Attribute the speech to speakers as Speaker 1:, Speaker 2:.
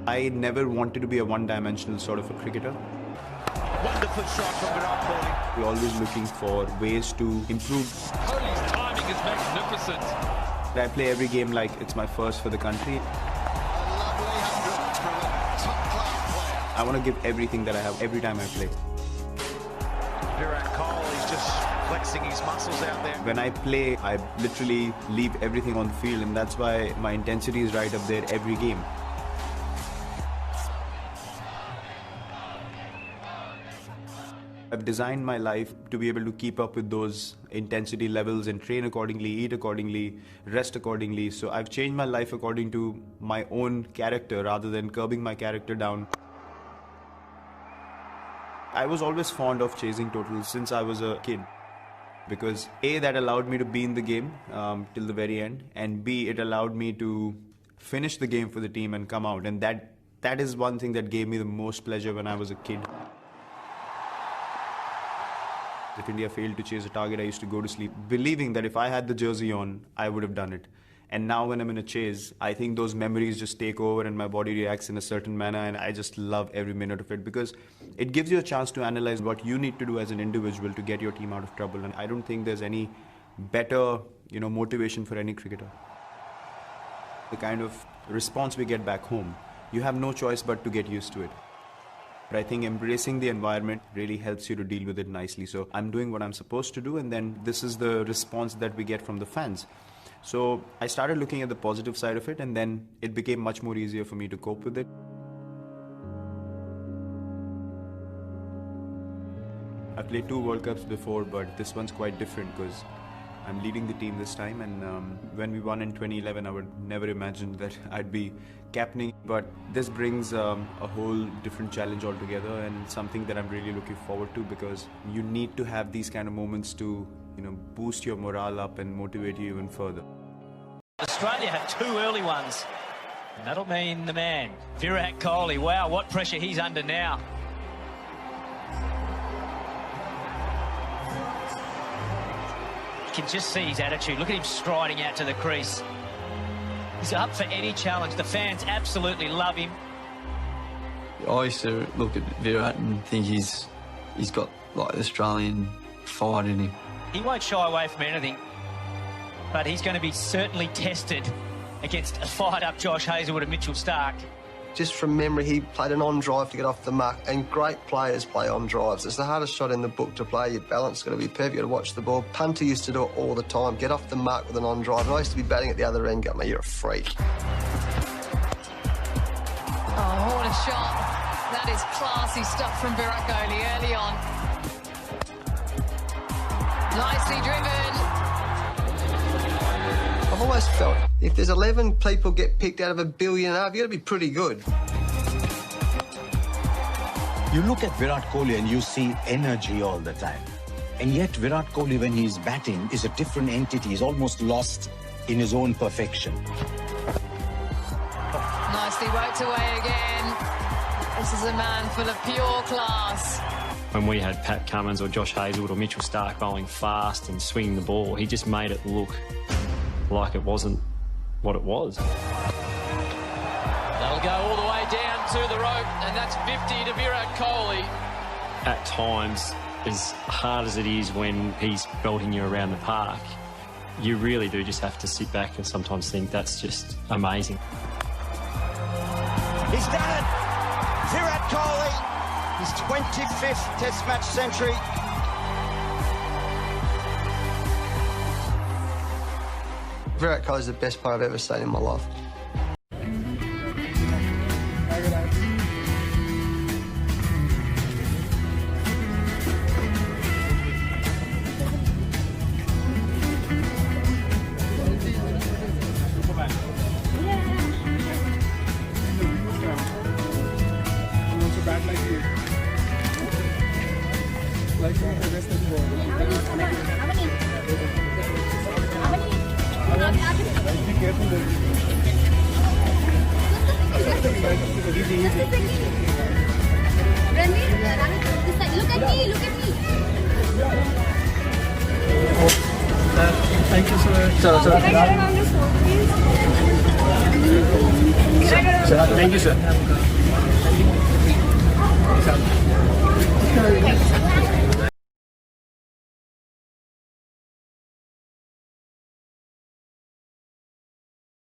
Speaker 1: I never wanted to be a one-dimensional sort of a cricketer.
Speaker 2: Wonderful shot from ViratKohli.
Speaker 1: We're always looking for ways to improve.
Speaker 2: Kohli's timing is magnificent.
Speaker 1: I play every game like it's my first for the country. I want to give everything that I have every time I play.
Speaker 2: ViratKohli's just flexing his muscles out there.
Speaker 1: When I play, I literally leave everything on the field, and that's why my intensity is right up there every game. I've designed my life to be able to keep up with those intensity levels and train accordingly, eat accordingly, rest accordingly. So I've changed my life according to my own character rather than curbing my character down. I was always fond of chasing totals since I was a kid, because A, that allowed me to be in the game till the very end, and B, it allowed me to finish the game for the team and come out, and that is one thing that gave me the most pleasure when I was a kid. If India failed to chase a target, I used to go to sleep believing that if I had the jersey on, I would have done it. And now when I'm in a chase, I think those memories just take over and my body reacts in a certain manner, and I just love every minute of it because it gives you a chance to analyze what you need to do as an individual to get your team out of trouble. And I don't think there's any better, motivation for any cricketer. The kind of response we get back home, you have no choice but to get used to it. But I think embracing the environment really helps you to deal with it nicely. So I'm doing what I'm supposed to do, and then this is the response that we get from the fans. So I started looking at the positive side of it, and then it became much more easier for me to cope with it. I've played 2 World Cups before, but this one's quite different because I'm leading the team this time, and when we won in 2011, I would never imagine that I'd be captaining. But this brings a whole different challenge altogether, and something that I'm really looking forward to, because you need to have these kind of moments to boost your morale up and motivate you even further.
Speaker 3: Australia have 2 early ones. And that'll mean the man, Virat Kohli. Wow, what pressure he's under now. You can just see his attitude. Look at him striding out to the crease. He's up for any challenge. The fans absolutely love him.
Speaker 4: I used to look at Virat and think he's got like Australian fight in him.
Speaker 3: He won't shy away from anything, but he's going to be certainly tested against a fired-up Josh Hazlewood and Mitchell Starc.
Speaker 5: Just from memory, he played an on-drive to get off the mark, and great players play on drives. It's the hardest shot in the book to play. Your balance got to be perfect. You've got to watch the ball. Punter used to do it all the time. Get off the mark with an on-drive. And I used to be batting at the other end. Got me, you're a freak.
Speaker 6: Oh, what a shot. That is classy stuff from ViratKohli early on. Nicely driven.
Speaker 5: I've always felt if there's 11 people get picked out of 1.5 billion, you've got to be pretty good.
Speaker 7: You look at Virat Kohli and you see energy all the time. And yet Virat Kohli, when he's batting, is a different entity. He's almost lost in his own perfection.
Speaker 6: Nicely worked away again. This is a man full of pure class.
Speaker 8: When we had Pat Cummins or Josh Hazlewood or Mitchell Starc bowling fast and swinging the ball, he just made it look like it wasn't what it was.
Speaker 3: They'll go all the way down to the rope, and that's 50 to Virat Kohli.
Speaker 8: At times, as hard as it is when he's belting you around the park, you really do just have to sit back and sometimes think that's just amazing.
Speaker 2: He's done it! Virat Kohli, his 25th Test match century.
Speaker 5: Virat Kohli is the best player I've ever seen in my life.
Speaker 6: Thank you, sir.
Speaker 9: Thank you, sir.